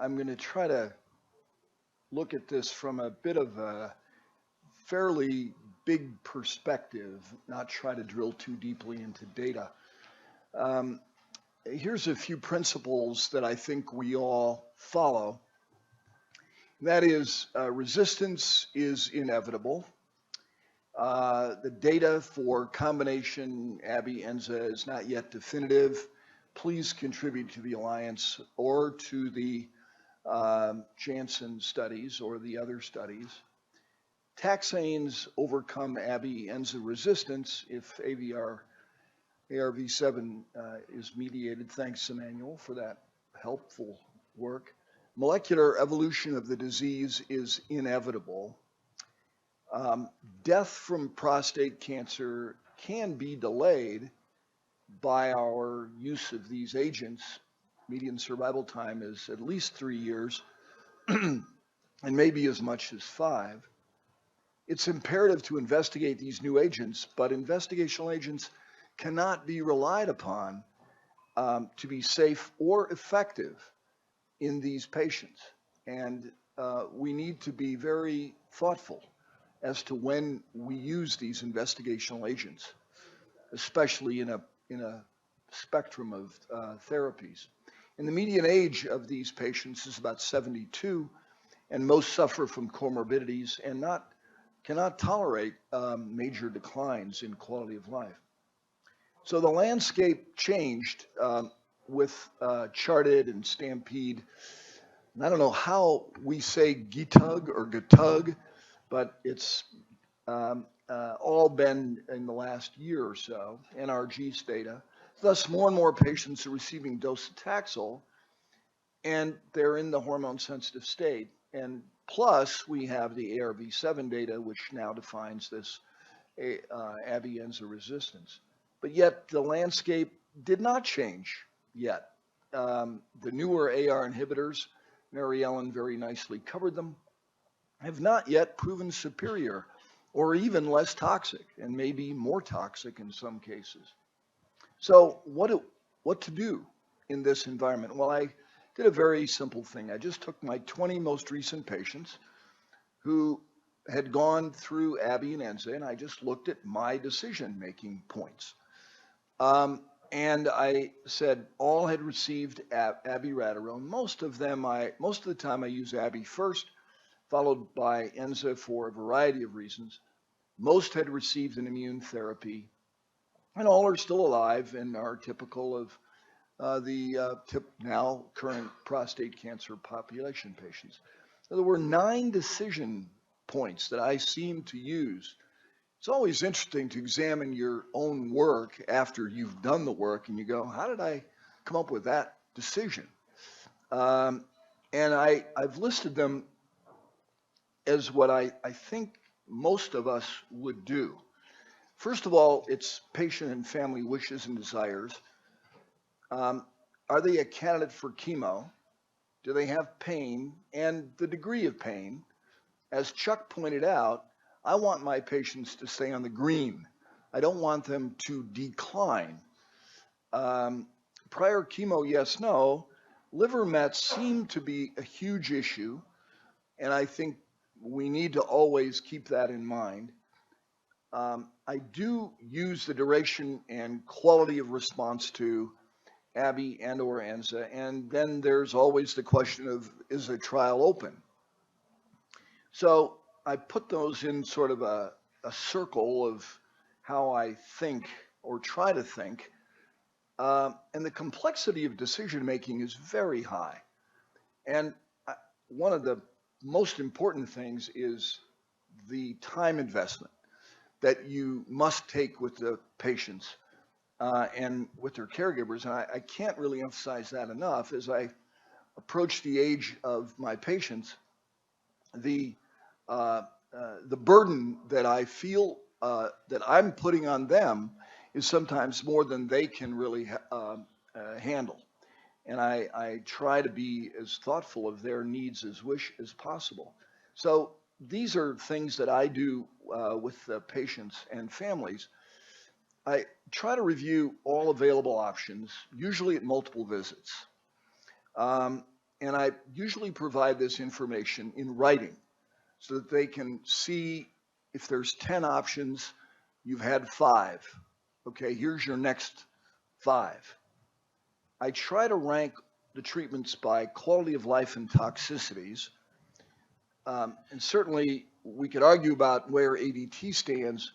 I'm going to try to look at this from a bit of a fairly big perspective, not try to drill too deeply into data. Here's a few principles that I think we all follow. That is, resistance is inevitable. The data for combination Abi-Enza is not yet definitive. Please contribute to the Alliance or to the Janssen studies or the other studies. Taxanes overcome Abi-Enza resistance if ARV7 is mediated. Thanks, Emmanuel, for that helpful work. Molecular evolution of the disease is inevitable. Death from prostate cancer can be delayed by our use of these agents. Median survival time is at least 3 years and maybe as much as 5. It's imperative to investigate these new agents, but investigational agents cannot be relied upon to be safe or effective in these patients. And we need to be very thoughtful as to when we use these investigational agents, especially in a spectrum of therapies. And the median age of these patients is about 72, and most suffer from comorbidities and cannot tolerate major declines in quality of life. So the landscape changed with Charted and Stampede. And I don't know how we say GTUG or GTUG, but it's all been in the last year or so, NRG's data. Thus, more and more patients are receiving docetaxel, and they're in the hormone-sensitive state. And plus, we have the ARV7 data, which now defines this Abi-Enza resistance. But yet, the landscape did not change yet. The newer AR inhibitors, Mary Ellen very nicely covered them, have not yet proven superior or even less toxic, and maybe more toxic in some cases. So what to do in this environment? Well, I did a very simple thing. I just took my 20 most recent patients who had gone through Abi and Enza, and I just looked at my decision-making points. And I said all had received abiraterone. Most of the time I use Abi first, followed by Enza for a variety of reasons. Most had received an immune therapy, and all are still alive and are typical of the now current prostate cancer population patients. So there were 9 decision points that I seem to use. It's always interesting to examine your own work after you've done the work and you go, how did I come up with that decision? And I've listed them as what I think most of us would do. First of all, it's patient and family wishes and desires. Are they a candidate for chemo? Do they have pain and the degree of pain? As Chuck pointed out, I want my patients to stay on the green. I don't want them to decline. Prior chemo, yes, no. Liver mets seem to be a huge issue, and I think we need to always keep that in mind. I do use the duration and quality of response to Abi and or Enza, and then there's always the question of, is a trial open? So I put those in sort of a circle of how I think or try to think, and the complexity of decision making is very high. And one of the most important things is the time investment that you must take with the patients and with their caregivers. And I can't really emphasize that enough. As I approach the age of my patients, the burden that I feel that I'm putting on them is sometimes more than they can really handle. And I try to be as thoughtful of their needs as possible. So these are things that I do with the patients and families. I try to review all available options, usually at multiple visits. And I usually provide this information in writing so that they can see if there's 10 options, you've had 5. Okay, here's your next 5. I try to rank the treatments by quality of life and toxicities. And certainly we could argue about where ADT stands,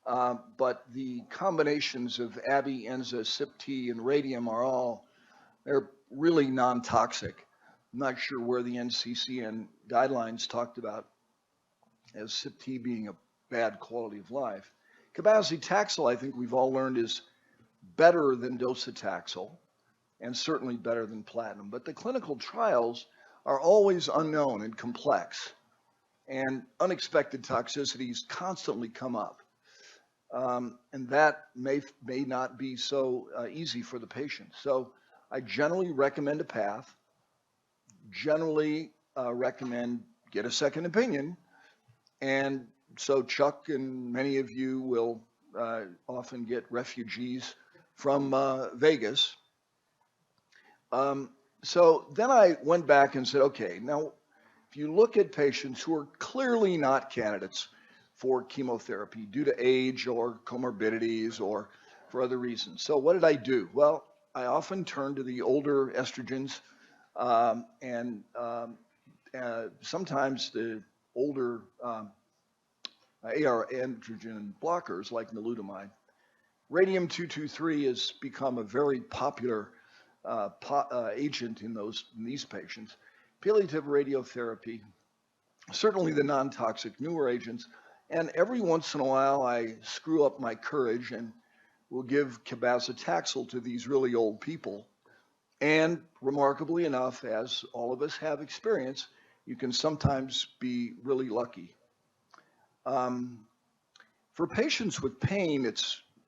but the combinations of ABI, Enza, CYP-T, and radium they're really non-toxic. I'm not sure where the NCCN guidelines talked about as CYP-T being a bad quality of life. Cabazitaxel, I think we've all learned, is better than docetaxel and certainly better than platinum. But the clinical trials are always unknown and complex, and unexpected toxicities constantly come up. And that may not be so easy for the patient. So I generally recommend a path, generally recommend get a second opinion. And so Chuck and many of you will often get refugees from Vegas. So then I went back and said, okay, now if you look at patients who are clearly not candidates for chemotherapy due to age or comorbidities or for other reasons. So what did I do? Well, I often turn to the older estrogens and sometimes the older AR androgen blockers like enzalutamide. Radium-223 has become a very popular agent in these patients. Palliative radiotherapy, certainly the non-toxic newer agents, and every once in a while I screw up my courage and will give cabazitaxel to these really old people. And remarkably enough, as all of us have experience, you can sometimes be really lucky. For patients with pain,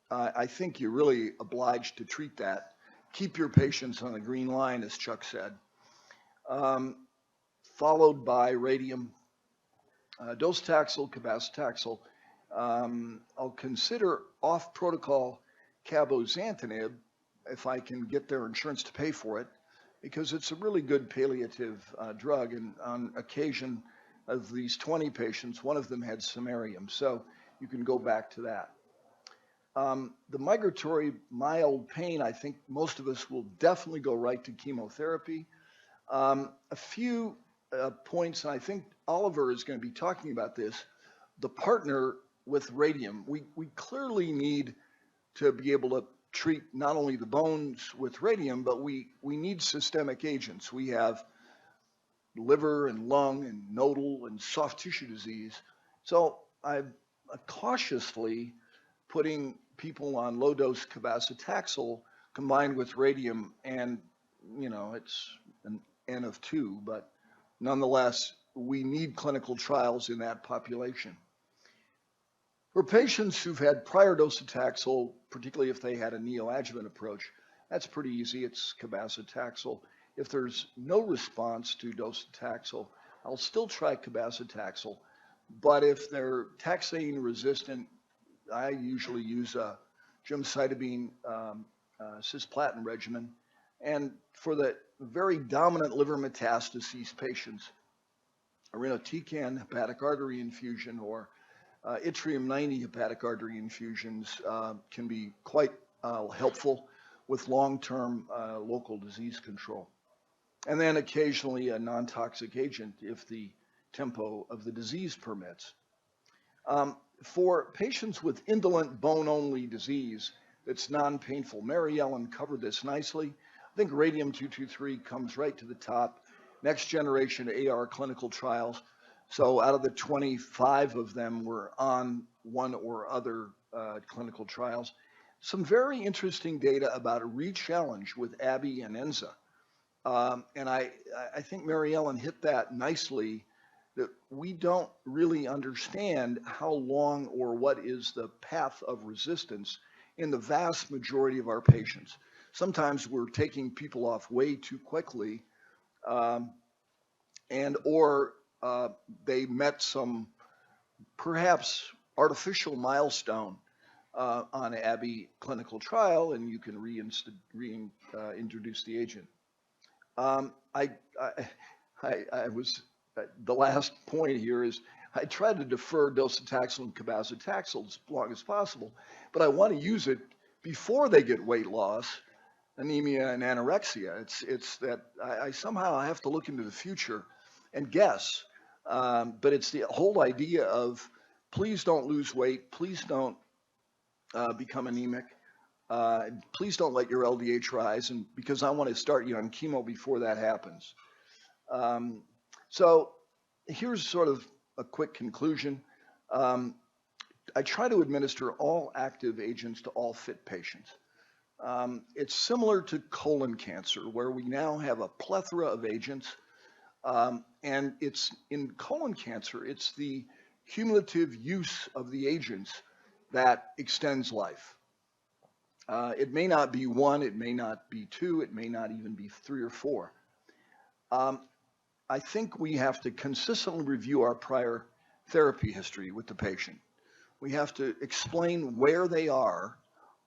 I think you're really obliged to treat that. Keep your patients on the green line, as Chuck said. Followed by radium, docetaxel, cabazitaxel. I'll consider off-protocol cabozantinib if I can get their insurance to pay for it, because it's a really good palliative drug. And on occasion of these 20 patients, one of them had samarium, so you can go back to that. The migratory mild pain, I think most of us will definitely go right to chemotherapy. A few points, and I think Oliver is going to be talking about this, the partner with radium. We clearly need to be able to treat not only the bones with radium, but we need systemic agents. We have liver and lung and nodal and soft tissue disease. So I'm cautiously putting people on low dose cabazitaxel combined with radium, and it's an N of 2, but nonetheless, we need clinical trials in that population. For patients who've had prior docetaxel, particularly if they had a neoadjuvant approach, that's pretty easy. It's cabazitaxel. If there's no response to docetaxel, I'll still try cabazitaxel. But if they're taxane resistant, I usually use a gemcitabine cisplatin regimen. And for the very dominant liver metastases patients, irinotecan hepatic artery infusion or yttrium-90 hepatic artery infusions can be quite helpful with long-term local disease control. And then occasionally a non-toxic agent if the tempo of the disease permits. For patients with indolent bone-only disease that's non-painful, Mary Ellen covered this nicely. I think radium-223 comes right to the top. Next generation AR clinical trials. So out of the 25 of them were on one or other clinical trials. Some very interesting data about a re-challenge with ABI and Enza. And I think Mary Ellen hit that nicely, that we don't really understand how long or what is the path of resistance in the vast majority of our patients. Sometimes we're taking people off way too quickly, or they met some perhaps artificial milestone on ABI clinical trial, and you can reintroduce the agent. I I was, the last point here is I try to defer docetaxel and cabazitaxel as long as possible, but I want to use it before they get weight loss, anemia, and anorexia. It's that I somehow have to look into the future and guess, but it's the whole idea of please don't lose weight, please don't become anemic. Please don't let your LDH rise, and because I want to start you on chemo before that happens. So here's sort of a quick conclusion. I try to administer all active agents to all fit patients. It's similar to colon cancer, where we now have a plethora of agents, and it's in colon cancer, it's the cumulative use of the agents that extends life. It may not be one, it may not be two, it may not even be three or four. I think we have to consistently review our prior therapy history with the patient. We have to explain where they are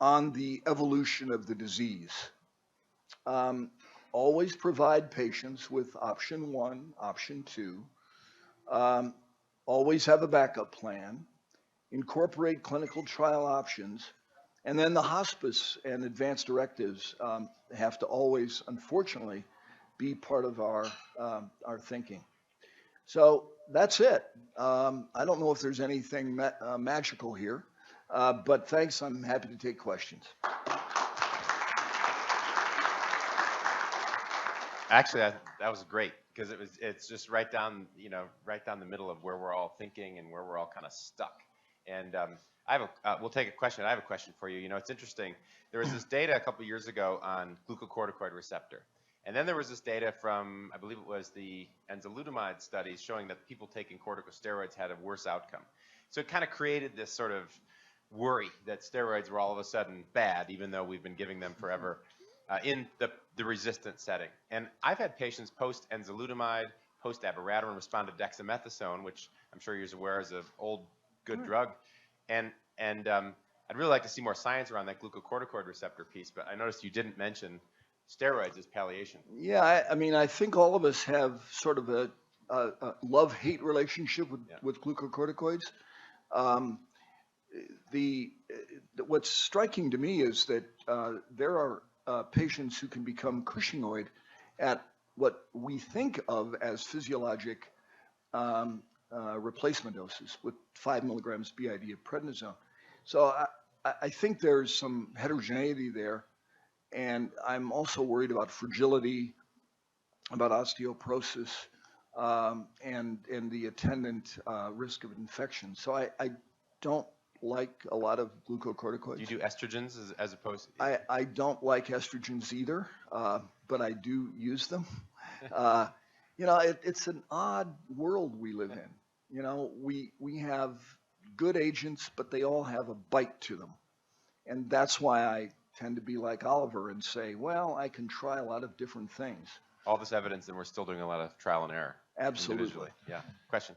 on the evolution of the disease. Always provide patients with option one, option two. Always have a backup plan. Incorporate clinical trial options. And then the hospice and advanced directives have to always, unfortunately, be part of our thinking. So that's it. I don't know if there's anything magical here, but thanks. I'm happy to take questions. Actually, that was great because it's just right down the middle of where we're all thinking and where we're all kind of stuck. And we'll take a question. I have a question for you. You know, it's interesting. There was this data a couple of years ago on glucocorticoid receptor. And then there was this data from, I believe it was the enzalutamide studies showing that people taking corticosteroids had a worse outcome. So it kind of created this sort of worry that steroids were all of a sudden bad, even though we've been giving them forever in the resistant setting. And I've had patients post-enzalutamide, post-abiraterone respond to dexamethasone, which I'm sure you're aware is an old good drug. And I'd really like to see more science around that glucocorticoid receptor piece, but I noticed you didn't mention steroids as palliation. Yeah, I mean, I think all of us have sort of a love-hate relationship with glucocorticoids. What's striking to me is that there are patients who can become Cushingoid at what we think of as physiologic replacement doses with 5 milligrams BID of prednisone. So I think there's some heterogeneity there. And I'm also worried about fragility, about osteoporosis, and the attendant risk of infection. So I don't like a lot of glucocorticoids. Do you do estrogens as opposed to? I don't like estrogens either, but I do use them. You know, it's an odd world we live in. You know, we have good agents, but they all have a bite to them. And that's why I tend to be like Oliver and say, well, I can try a lot of different things. All this evidence, and we're still doing a lot of trial and error. Absolutely. Yeah. Question?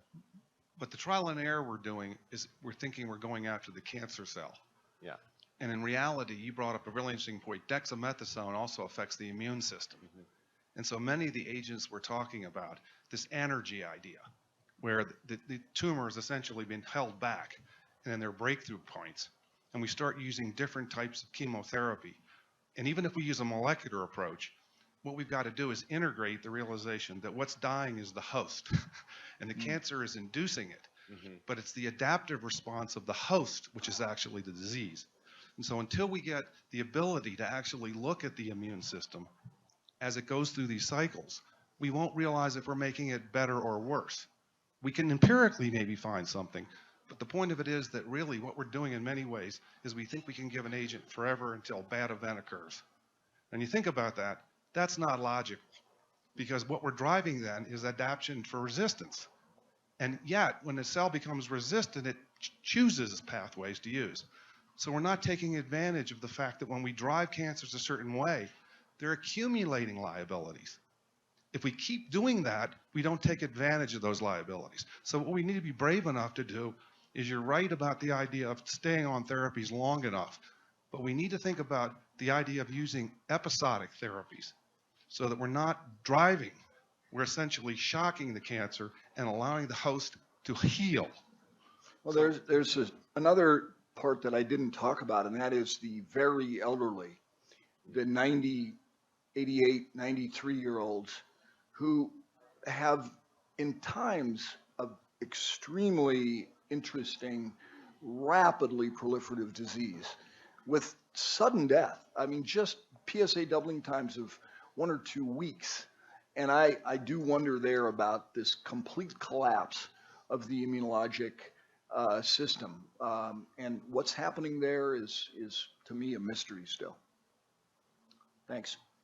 But the trial and error we're doing is we're thinking we're going after the cancer cell. Yeah. And in reality, you brought up a really interesting point. Dexamethasone also affects the immune system. Mm-hmm. And so many of the agents we're talking about, this energy idea, where the tumor is essentially being held back, and then there are breakthrough points. And we start using different types of chemotherapy. And even if we use a molecular approach, what we've got to do is integrate the realization that what's dying is the host, and the cancer is inducing it. Mm-hmm. But it's the adaptive response of the host, which is actually the disease. And so until we get the ability to actually look at the immune system as it goes through these cycles, we won't realize if we're making it better or worse. We can empirically maybe find something, but the point of it is that really what we're doing in many ways is we think we can give an agent forever until a bad event occurs. And you think about that, that's not logical, because what we're driving then is adaptation for resistance. And yet, when the cell becomes resistant, it chooses pathways to use. So we're not taking advantage of the fact that when we drive cancers a certain way, they're accumulating liabilities. If we keep doing that, we don't take advantage of those liabilities. So what we need to be brave enough to do is, you're right about the idea of staying on therapies long enough, but we need to think about the idea of using episodic therapies so that we're not driving we're essentially shocking the cancer and allowing the host to heal. Well, there's another part that I didn't talk about, and that is the very elderly, the 90, 88, 93-year-olds who have, in times of extremely interesting, rapidly proliferative disease, with sudden death. I mean, just PSA doubling times of 1 or 2 weeks. And I do wonder there about this complete collapse of the immunologic system. And what's happening there is to me a mystery still. Thanks.